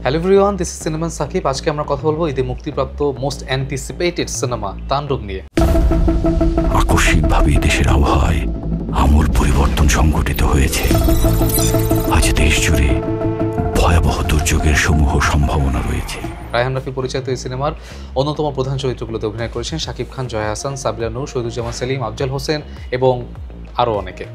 Hello everyone, this is cinema Sakib. আজকে আমরা কথা বলবো ঈদে মুক্তিপ্রাপ্ত মোস্ট অ্যান্টিসিপেটেড সিনেমা তাণ্ডব নিয়ে। আকস্মিকভাবে দেশের আবহাওয়ায় আমূল পরিবর্তন সংঘটিত হয়েছে। আজ দেশ জুড়ে ভয়াবহ দুর্যোগের সমূহ সম্ভাবনা রয়েছে। রায়হান রাফি পরিচালিত এই সিনেমার অন্যতম প্রধান চরিত্রগুলোতে অভিনয় করেছেন শাকিব খান, জয়া আহসান, সাবিলা নূর, শহীদুজ্জামান সেলিম, আফজাল হোসেন এবং আরও অনেকে।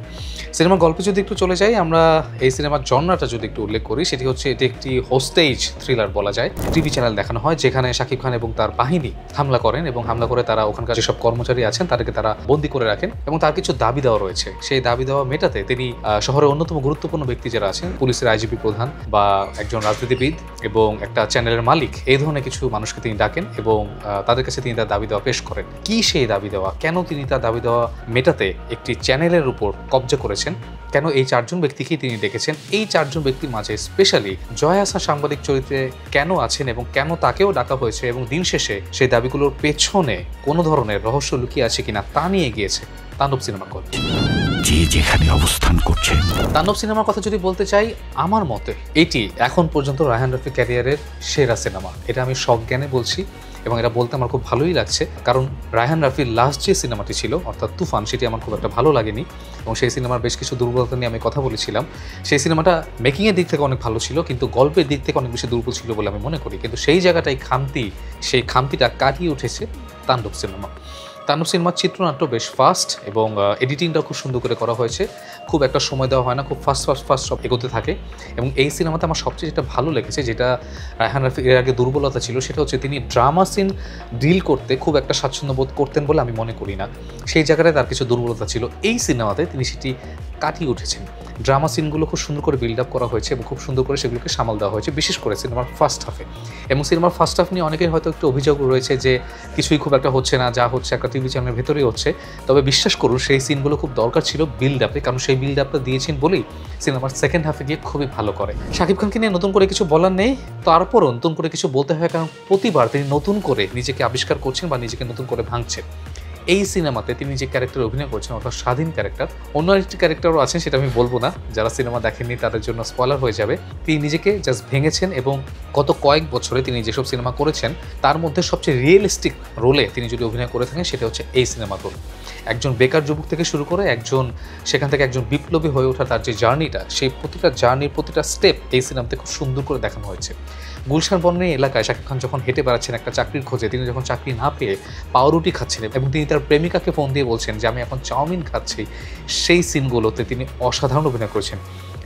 সিনেমার গল্পে যদি একটু চলে যাই, আমরা এই সিনেমার জনরাটা যদি একটু উল্লেখ করি, সেটি হচ্ছে এটি একটি হোস্টেজ থ্রিলার বলা যায়। টিভি চ্যানেল দেখানো হয় যেখানে শাকিব খান এবং তার বাহিনী হামলা করেন এবং হামলা করে তারা ওখানকার যেসব কর্মচারী আছেন তাদেরকে তারা বন্দী করে রাখেন এবং তার কিছু দাবি দেওয়া রয়েছে। সেই দাবি দেওয়া মেটাতে তিনি শহরের অন্যতম গুরুত্বপূর্ণ ব্যক্তি যারা আছেন, পুলিশের আইজিপি প্রধান বা একজন রাজনীতিবিদ এবং একটা চ্যানেলের মালিক, এই ধরনের কিছু মানুষকে তিনি ডাকেন এবং তাদের কাছে তিনি তার দাবি দেওয়া পেশ করেন। কি সেই দাবি দেওয়া, কেন তিনি তার দাবি দেওয়া মেটাতে একটি চ্যানেলের উপর কবজা করেছেন, কেন এই চারজন ব্যক্তিকেই তিনি ডেকেছেন, এই চারজন ব্যক্তির মাঝে স্পেশালি জয়া আহসান সাংবাদিক চরিত্রে কেন আছেন এবং কেন তাকেও ডাকা হয়েছে এবং দিন শেষে সেই দাবিগুলোর পেছনে কোনো ধরনের রহস্য লুকিয়ে আছে কিনা তা নিয়ে গিয়েছে তাণ্ডব সিনেমার গল্প। যে যেখানে অবস্থান করছেন, তাণ্ডব সিনেমার কথা যদি বলতে চাই, আমার মতে এটি এখন পর্যন্ত রায়হান রাফি ক্যারিয়ারের সেরা সিনেমা। এটা আমি সজ্ঞানে বলছি এবং এটা বলতে আমার খুব ভালোই লাগছে, কারণ রায়হান রাফির লাস্ট যে সিনেমাটি ছিল অর্থাৎ তুফান, সেটি আমার খুব একটা ভালো লাগেনি এবং সেই সিনেমার বেশ কিছু দুর্বলতা নিয়ে আমি কথা বলেছিলাম। সেই সিনেমাটা মেকিংয়ের দিক থেকে অনেক ভালো ছিল, কিন্তু গল্পের দিক থেকে অনেক বেশি দুর্বল ছিল বলে আমি মনে করি। কিন্তু সেই জায়গাটাই সেই খামতিটা কাটিয়ে উঠেছে তাণ্ডব সিনেমা। তাণ্ডব সিনেমার চিত্রনাট্য বেশ ফাস্ট এবং এডিটিংটাও খুব সুন্দর করে করা হয়েছে। খুব একটা সময় দেওয়া হয় না, খুব ফাস্ট সব এগোতে থাকে। এবং এই সিনেমাতে আমার সবচেয়ে যেটা ভালো লেগেছে, যেটা রায়হান রাফি এর আগে দুর্বলতা ছিল, সেটা হচ্ছে তিনি ড্রামা সিন ডিল করতে খুব একটা স্বাচ্ছন্দ্য বোধ করতেন বলে আমি মনে করি না। সেই জায়গাটায় তার কিছু দুর্বলতা ছিল। এই সিনেমাতে তিনি সেটি কাটিয়ে উঠেছেন। ড্রামা সিনগুলো খুব সুন্দর করে বিল্ড আপ করা হয়েছে এবং খুব সুন্দর করে সেগুলোকে সামাল দেওয়া হয়েছে, বিশেষ করে সিনেমার ফার্স্ট হাফে। এবং সিনেমার ফার্স্ট হাফ নিয়ে অনেকের হয়তো একটু অভিযোগ রয়েছে যে কিছুই খুব একটা হচ্ছে না, যা হচ্ছে একটা টিভি চ্যানেলের ভেতরেই হচ্ছে। তবে বিশ্বাস করুন, সেই সিনগুলো খুব দরকার ছিল বিল্ড আপে, কারণ সেই বিল্ড আপটা দিয়েছেন বলেই সিনেমার সেকেন্ড হাফে গিয়ে খুবই ভালো করে। শাকিব খানকে নিয়ে নতুন করে কিছু বলার নেই, তারপরও নতুন করে কিছু বলতে হয়, কারণ প্রতিবার তিনি নতুন করে নিজেকে আবিষ্কার করছেন বা নিজেকে নতুন করে ভাঙছেন। এই সিনেমাতে তিনি যে ক্যারেক্টার অভিনয় করছেন অর্থাৎ স্বাধীন ক্যারেক্টার, অন্য আরেকটি ক্যারেক্টারও আছেন, সেটা আমি বলবো না, যারা সিনেমা দেখেননি তাদের জন্য স্পয়লার হয়ে যাবে। তিনি নিজেকে জাস্ট ভেঙেছেন এবং গত কয়েক বছরে তিনি যেসব সিনেমা করেছেন তার মধ্যে সবচেয়ে রিয়েলিস্টিক রোলে তিনি যদি অভিনয় করে থাকেন, সেটা হচ্ছে এই সিনেমার রোল। একজন বেকার যুবক থেকে শুরু করে সেখান থেকে একজন বিপ্লবী হয়ে ওঠা তার যে জার্নিটা, সেই প্রতিটা জার্নির প্রতিটা স্টেপ এই সিনেমাতে খুব সুন্দর করে দেখানো হয়েছে। গুলশান বনের এলাকায় শাকিব খান যখন হেঁটে বেড়াচ্ছেন একটা চাকরির খোঁজে, তিনি যখন চাকরি না পেয়ে পাউরুটি খাচ্ছেন এবং তিনি তার প্রেমিকাকে ফোন দিয়ে বলছেন যে আমি এখন চাউমিন খাচ্ছি, সেই সিনগুলোতে তিনি অসাধারণ অভিনয় করেছেন।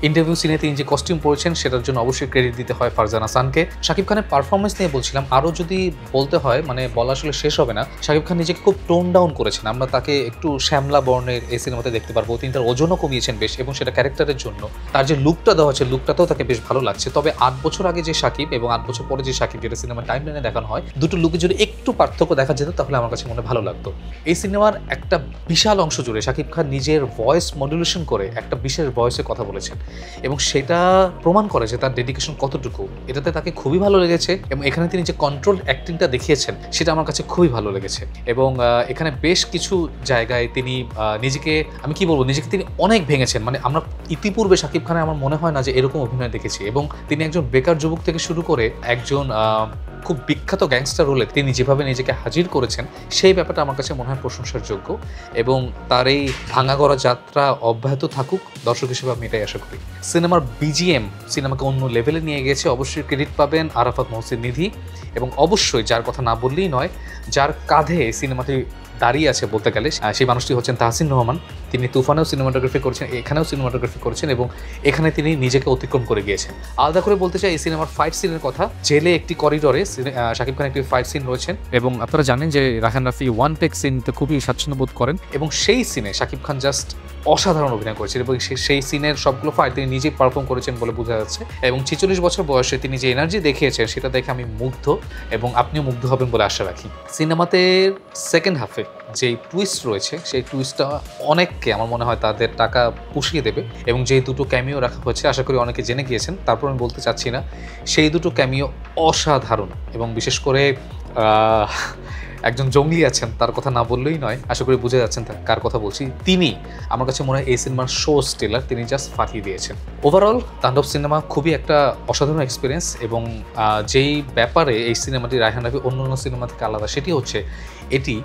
ইন্টারভিউ সিনে তিনি যে কস্টিউম পরেছেন সেটার জন্য অবশ্যই ক্রেডিট দিতে হয় ফারজানা হাসানকে। শাকিব খানের পারফরমেন্স নিয়ে বলছিলাম, আরও যদি বলতে হয়, মানে বলা আসলে শেষ হবে না। শাকিব খান নিজেকে খুব টোন ডাউন করেছেন, আমরা তাকে একটু শ্যামলা বর্ণের এই সিনেমাতে দেখতে পারবো। তিনি তার ওজনও কমিয়েছেন বেশ, এবং সেটা ক্যারেক্টারের জন্য। তার যে লুকটা দেওয়া হচ্ছে, লুকটাতেও তাকে বেশ ভালো লাগছে। তবে 8 বছর আগে যে শাকিব এবং 8 বছর পরে যে শাকিব, যেটা সিনেমার টাইম লাইনে দেখানো হয়, দুটো লুকে যদি একটু পার্থক্য দেখা যেত তাহলে আমার কাছে মনে ভালো লাগতো। এই সিনেমার একটা বিশাল অংশ জুড়ে শাকিব খান নিজের ভয়েস মডুলেশন করে একটা বিশেষ ভয়েসে কথা বলেছেন এবং সেটা প্রমাণ করে যে তার ডেডিকেশন কতটুকু। এটাতে তাকে খুবই ভালো লেগেছে এবং এখানে তিনি যে কন্ট্রোল অ্যাক্টিংটা দেখিয়েছেন সেটা আমার কাছে খুবই ভালো লেগেছে। এবং এখানে বেশ কিছু জায়গায় তিনি নিজেকে তিনি অনেক ভেঙেছেন। মানে আমরা ইতিপূর্বে শাকিব খানে আমার মনে হয় না যে এরকম অভিনয় দেখেছি। এবং তিনি একজন বেকার যুবক থেকে শুরু করে একজন খুব বিখ্যাত গ্যাংস্টার রোলে তিনি যেভাবে নিজেকে হাজির করেছেন, সেই ব্যাপারটা আমার কাছে মনে হয় প্রশংসার যোগ্য। এবং তার এই ভাঙা গড়া যাত্রা অব্যাহত থাকুক, দর্শক হিসেবে আমি এটাই আশা করি। সিনেমার বিজিএম সিনেমাকে অন্য লেভেলে নিয়ে গেছে, অবশ্যই ক্রেডিট পাবেন আরাফাত মহসিন নিধি। এবং অবশ্যই যার কথা না বললেই নয়, যার কাঁধে সিনেমাটি দাঁড়িয়ে আছে বলতে গেলে, সেই মানুষটি হচ্ছেন তাহসিন রহমান। তিনি তুফানেও সিনেমাটোগ্রাফি করেছেন, এখানেও সিনেমাটোগ্রাফি করেছেন এবং এখানে তিনি নিজেকে অতিক্রম করে গিয়েছেন। আলাদা করে বলতে চাই এই সিনেমার ফাইট সিনের কথা। জেলে একটি করিডোরে শাকিব খান একটি ফাইট সিন রয়েছেন এবং আপনারা জানেন যে রায়হান রাফি ওয়ান টেক সিনতে খুবই স্বাচ্ছন্দ্য বোধ করেন এবং সেই সিনে শাকিব খান জাস্ট অসাধারণ অভিনয় করেছেন এবং সেই সিনের সবগুলো ফাইট তিনি নিজেই পারফর্ম করেছেন বলে বোঝা যাচ্ছে। এবং 46 বছর বয়সে তিনি যে এনার্জি দেখিয়েছেন সেটা দেখে আমি মুগ্ধ এবং আপনিও মুগ্ধ হবেন বলে আশা রাখি। সিনেমাতে সেকেন্ড হাফে যে টুইস্ট রয়েছে, সেই টুইস্টটা অনেককে আমার মনে হয় তাদের টাকা পুষিয়ে দেবে। এবং যে দুটো ক্যামিও রাখা হয়েছে, আশা করি অনেকে জেনে গিয়েছেন, তারপর আমি বলতে চাচ্ছি না, সেই দুটো ক্যামিও অসাধারণ। এবং বিশেষ করে একজন জঙ্গলি আছেন, তার কথা না বললেই নয়, আশা করি বুঝে যাচ্ছেন কার কথা বলছি। তিনি আমার কাছে মনে হয় এই সিনেমার শো স্টেলার, তিনি জাস্ট ফাটিয়ে দিয়েছেন। ওভারঅল তাণ্ডব সিনেমা খুবই একটা অসাধারণ এক্সপিরিয়েন্স, এবং যেই ব্যাপারে এই সিনেমাটি রায়হান রাফি অন্যান্য সিনেমা থেকে আলাদা সেটি হচ্ছে এটি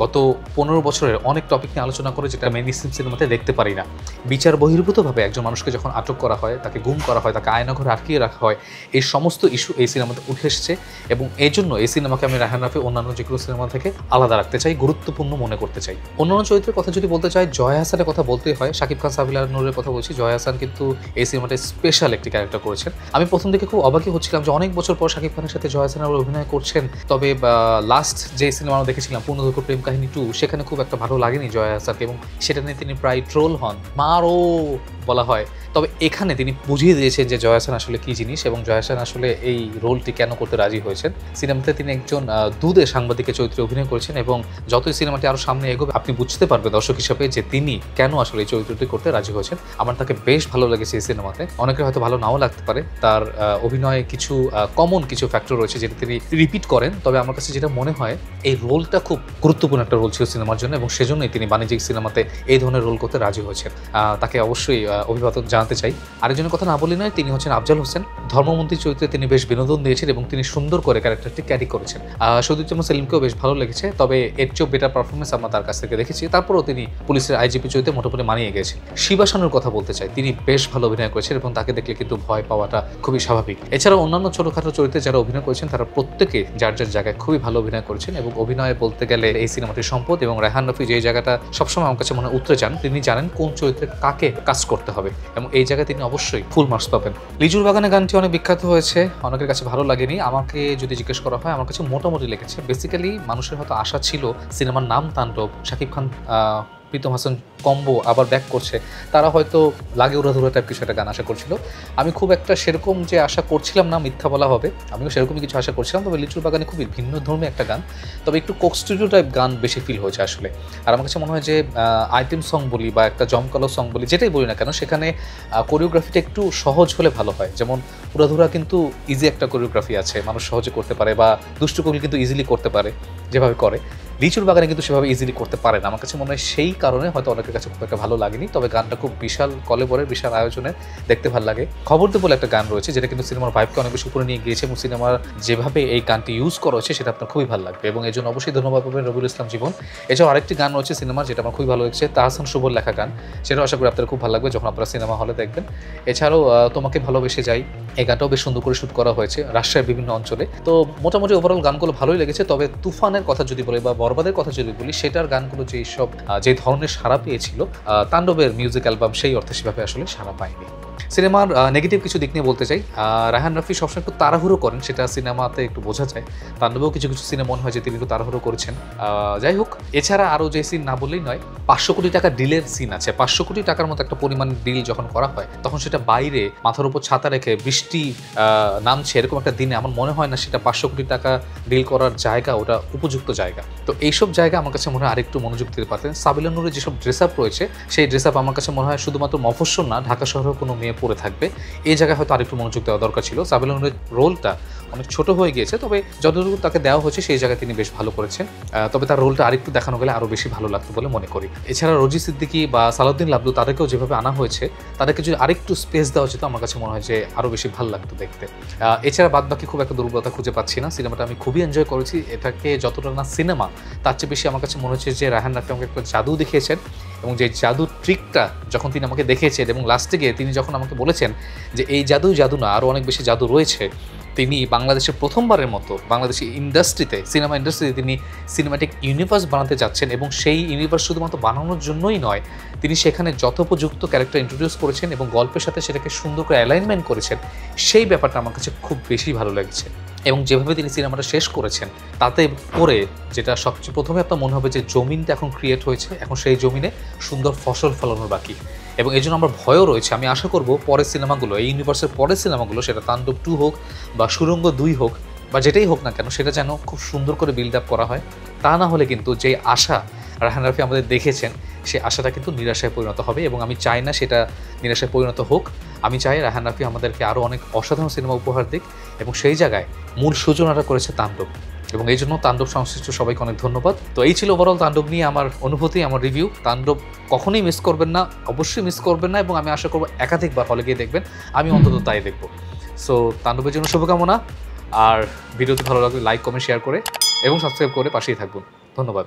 গত 15 বছরের অনেক টপিক নিয়ে আলোচনা করে যেটা মেইন স্ট্রিম সিনেমাতে দেখতে পারি না। বিচার বহির্ভূতভাবে একজন মানুষকে যখন আটক করা হয়, তাকে গুম করা হয়, তাকে আয়নাঘরে আটকিয়ে রাখা হয়, এই সমস্ত ইস্যু এই সিনেমাতে উঠে এসেছে, এবং এই জন্য এই সিনেমাকে আমি রায়হান রাফি অন্যান্য যেগুলো সিনেমা থেকে আলাদা রাখতে চাই, গুরুত্বপূর্ণ মনে করতে চাই। অন্যান্য চরিত্রের কথা যদি বলতে চাই, জয় হাসানের কথা বলতেই হয়। শাকিব খান, সাবিলা নূরের কথা বলছি। জয় হাসান কিন্তু এই সিনেমাটায় স্পেশাল একটি ক্যারেক্টার করেছেন। আমি প্রথম দিকে খুব অবাকই হচ্ছিলাম যে অনেক বছর পর শাকিব খানের সাথে জয় হাসান অভিনয় করছেন, তবে লাস্ট যে সিনেমা আমরা দেখেছিলাম পূর্ণদৈর্ঘ্য প্রেম কাহিনী 2, সেখানে খুব একটা ভালো লাগেনি জয় হাসানকে, এবং সেটা নিয়ে তিনি প্রায় ট্রোল হন, মারো বলা হয়। তবে এখানে তিনি বুঝিয়ে দিয়েছেন যে জয় হাসান আসলে কী জিনিস, এবং জয় হাসান আসলে এই রোলটি কেন করতে রাজি হয়েছেন। সিনেমাতে তিনি একজন দুধে সাংবাদিকের চরিত্রে অভিনয় করেছেন, এবং যতই সিনেমাটি আরও সামনে এগোবে আপনি বুঝতে পারবেন দর্শক হিসেবে যে তিনি কেন আসলে এই চরিত্রটি করতে রাজি হয়েছেন। আমার তাকে বেশ ভালো লেগেছে এই সিনেমাতে। অনেকের হয়তো ভালো নাও লাগতে পারে, তার অভিনয়ে কিছু কমন কিছু ফ্যাক্টর রয়েছে যেটা তিনি রিপিট করেন, তবে আমার কাছে যেটা মনে হয় এই রোলটা খুব গুরুত্বপূর্ণ একটা রোল ছিল সিনেমার জন্য, এবং সেজন্যই তিনি বাণিজ্যিক সিনেমাতে এই ধরনের রোল করতে রাজি হয়েছেন। তাকে অবশ্যই অভিবাদন জানাতে চাই। আরেকজনের কথা না বলি নয়, তিনি হচ্ছেন আফজাল হোসেন। ধর্মমন্ত্রী চরিত্রে তিনি বেশ বিনোদন দিয়েছেন, এবং তিনি সুন্দর করে ক্যারেক্টারটি ক্যারি করেছেন। সদুজ্জামান সেলিমকেও বেশ ভালো লেগেছে, তবে এর চেয়েও বেটার পারফরমেন্স আমরা তার কাছ থেকে দেখেছি। তারপরেও তিনি পুলিশের আইজিপি চরিত্রে মোটামুটি মানিয়ে গেছেন। শিবা শানুর কথা বলতে চাই, তিনি বেশ ভালো অভিনয় করেছেন, এবং তাকে দেখলে কিন্তু ভয় পাওয়াটা খুবই স্বাভাবিক। এছাড়াও অন্যান্য ছোটখাটো চরিত্রে যারা অভিনয় করেছেন তারা প্রত্যেকে যার যার জায়গায় খুবই ভালো অভিনয় করেছেন, এবং অভিনয়ে বলতে গেলে এই সিনেমাটির সম্পদ। এবং রায়হান রাফি যে জায়গাটা সবসময় আমার কাছে মনে উতরে যান, তিনি জানেন কোন চরিত্রে কাকে কাজ করতে হবে, এবং এই জায়গায় তিনি অবশ্যই ফুল মার্কস পাবেন। লিজুর বাগানে গানটি অনেক বিখ্যাত হয়েছে, অনেকের কাছে ভালো লাগেনি। আমাকে যদি জিজ্ঞেস করা হয়, আমার কাছে মোটামুটি লেগেছে। বেসিক্যালি মানুষের হয়তো আশা ছিল সিনেমার নাম তাণ্ডব, শাকিব খান প্রীতম হাসান কম্বো আবার ব্যাক করছে, তারা হয়তো লাগে উড়াধুরা টাইপ কিছু একটা গান আশা করছিল। আমি খুব একটা সেরকম যে আশা করছিলাম না, মিথ্যা বলা হবে, আমিও সেরকমই কিছু আশা করছিলাম। তবে লিচুর বাগানে খুবই ভিন্ন ধর্মী একটা গান, তবে একটু কোক স্টুডিও টাইপ গান বেশি ফিল হয়েছে আসলে। আর আমার কাছে মনে হয় যে আইটেম সং বলি বা একটা জমকালো সং বলি, যেটাই বলি না কেন, সেখানে কোরিওগ্রাফিটা একটু সহজ হলে ভালো হয়। যেমন উড়াধুরা কিন্তু ইজি একটা কোরিওগ্রাফি আছে, মানুষ সহজে করতে পারে, বা দুষ্টু কোকিল কিন্তু ইজিলি করতে পারে যেভাবে করে। লিচুর বাগানে কিন্তু সেভাবে ইজিলি করতে পারে না। আমার কাছে মনে হয় সেই কারণে হয়তো অনেকের কাছে খুব একটা ভালো লাগেনি, তবে গানটা খুব বিশাল কলেবরের, বিশাল আয়োজনে, দেখতে ভালো লাগে। খবর দে বলে একটা গান রয়েছে যেটা কিন্তু সিনেমার ভাইবকে অনেক বেশি উপরে নিয়ে গিয়েছে, এবং সিনেমার যেভাবে এই গানটি ইউজ করা হয়েছে সেটা আপনার খুবই ভালো লাগবে, এবং এই জন্য অবশ্যই ধন্যবাদ পাবেন রবিউল ইসলাম জীবন। এছাড়াও আরেকটি গান রয়েছে সিনেমার যেটা আমার খুবই ভালো লেগেছে, তাহসান শুভর লেখা গান, সেটাও আশা করি আপনারা খুব ভালো লাগবে যখন আপনারা সিনেমা হলে দেখবেন। এছাড়াও তোমাকে ভালোবেসে যাই, এই গানটাও বেশ সুন্দর করে শ্যুট করা হয়েছে রাজশাহীর বিভিন্ন অঞ্চলে। তো মোটামুটি ওভারঅল গানগুলো ভালোই লেগেছে। তবে তুফানের কথা যদি বলি বা বরবাদের কথা যদি বলি, সেটার গানগুলো যে ধরনের সাড়া পেয়েছিল, তাণ্ডবের মিউজিক অ্যালবাম সেই অর্থে সেভাবে আসলে সাড়া পায়নি। সিনেমার নেগেটিভ কিছু দিক নিয়ে বলতে চাই, রায়হান রাফি সবসময় একটু তাড়াহুড়ো করেন, সেটা সিনেমাতে একটু বোঝা যায়। তাণ্ডবেও কিছু কিছু সিনে মনে হয় যে তিনি একটু তাড়াহুড়ো করেছেন। যাই হোক, এছাড়া আরও যে সিন না বললেই নয়, 500 কোটি টাকা ডিলের সিন আছে। 500 কোটি টাকার মতো একটা পরিমাণ ডিল যখন করা হয়, তখন সেটা বাইরে মাথার উপর ছাতা রেখে বৃষ্টি নামছে এরকম একটা দিনে আমার মনে হয় না সেটা 500 কোটি টাকা ডিল করার জায়গা, ওটা উপযুক্ত জায়গা। তো এইসব জায়গা আমার কাছে মনে হয় আরেকটু মনোযোগ দিতে পারতেন। সাবিলা নূরের যেসব ড্রেস আপ রয়েছে, সেই ড্রেস আপ আমার কাছে মনে হয় শুধুমাত্র মফস্বল না, ঢাকা শহরেও কোনো মেয়ে পরে থাকবে, এই জায়গায় হয়তো আরেকটু মনোযোগ দেওয়া দরকার ছিল। সাবিলা নূরের রোলটা অনেক ছোট হয়ে গিয়েছে, তবে যতটুকু তাকে দেওয়া হয়েছে সেই জায়গায় তিনি বেশ ভালো করেছেন। তবে তার রোলটা আরেকটু দেখানো গেলে আরও বেশি ভালো লাগতো বলে মনে করি। এছাড়া রোজি সিদ্দিকী বা সালাউদ্দিন লাবলু, তাদেরকেও যেভাবে আনা হয়েছে, তাদেরকে যদি আরেকটু স্পেস দেওয়া যেত আমার কাছে মনে হয় যে আরও বেশি ভালো লাগতো দেখতে। এছাড়া বাদ বাকি খুব একটা দুর্বলতা খুঁজে পাচ্ছি না। সিনেমাটা আমি খুবই এনজয় করেছি। এটাকে যতটা না সিনেমা, তার চেয়ে বেশি আমার কাছে মনে হচ্ছে যে রায়হান রাফি আমাকে একটা জাদু দেখিয়েছেন, এবং যে জাদুর ট্রিকটা যখন তিনি আমাকে দেখিয়েছেন, এবং লাস্টে গিয়ে তিনি যখন আমাকে বলেছেন যে এই জাদু না, আরও অনেক বেশি জাদু রয়েছে, তিনি বাংলাদেশের প্রথমবারের মতো বাংলাদেশি ইন্ডাস্ট্রিতে, সিনেমা ইন্ডাস্ট্রিতে তিনি সিনেমাটিক ইউনিভার্স বানাতে যাচ্ছেন, এবং সেই ইউনিভার্স শুধুমাত্র বানানোর জন্যই নয়, তিনি সেখানে যথোপযুক্ত ক্যারেক্টার ইন্ট্রোডিউস করেছেন এবং গল্পের সাথে সেটাকে সুন্দর করে অ্যালাইনমেন্ট করেছেন। সেই ব্যাপারটা আমার কাছে খুব বেশি ভালো লেগেছে, এবং যেভাবে তিনি সিনেমাটা শেষ করেছেন তাতে করে যেটা সবচেয়ে প্রথমে আপনার মনে হবে যে জমিনটা এখন ক্রিয়েট হয়েছে, এখন সেই জমিনে সুন্দর ফসল ফলানোর বাকি, এবং এই জন্য আমার ভয়ও রয়েছে। আমি আশা করব পরের সিনেমাগুলো, এই ইউনিভার্সের পরের সিনেমাগুলো, সেটা তাণ্ডব 2 হোক বা সুড়ঙ্গ 2 হোক বা যেটাই হোক না কেন, সেটা যেন খুব সুন্দর করে বিল্ড আপ করা হয়। তা না হলে কিন্তু যে আশা রায়হান রাফি আমাদের দেখেছেন, সেই আশাটা কিন্তু নিরাশায় পরিণত হবে, এবং আমি চাই না সেটা নিরাশায় পরিণত হোক। আমি চাই রায়হান রাফি আমাদেরকে আরও অনেক অসাধারণ সিনেমা উপহার দিক, এবং সেই জায়গায় মূল সূচনাটা করেছে তাণ্ডব। এবং এই জন্য তাণ্ডব সংশ্লিষ্ট সবাইকে অনেক ধন্যবাদ। তো এই ছিল ওভারঅল তাণ্ডব নিয়ে আমার অনুভূতি, আমার রিভিউ। তাণ্ডব কখনোই মিস করবেন না, অবশ্যই মিস করবেন না, এবং আমি আশা করবো একাধিকবার হলে গিয়ে দেখবেন। আমি অন্তত তাই দেখবো। সো তাণ্ডবের জন্য শুভকামনা। আর ভিডিওটি ভালো লাগলে লাইক, কমেন্ট, শেয়ার করে এবং সাবস্ক্রাইব করে পাশেই থাকবেন। ধন্যবাদ।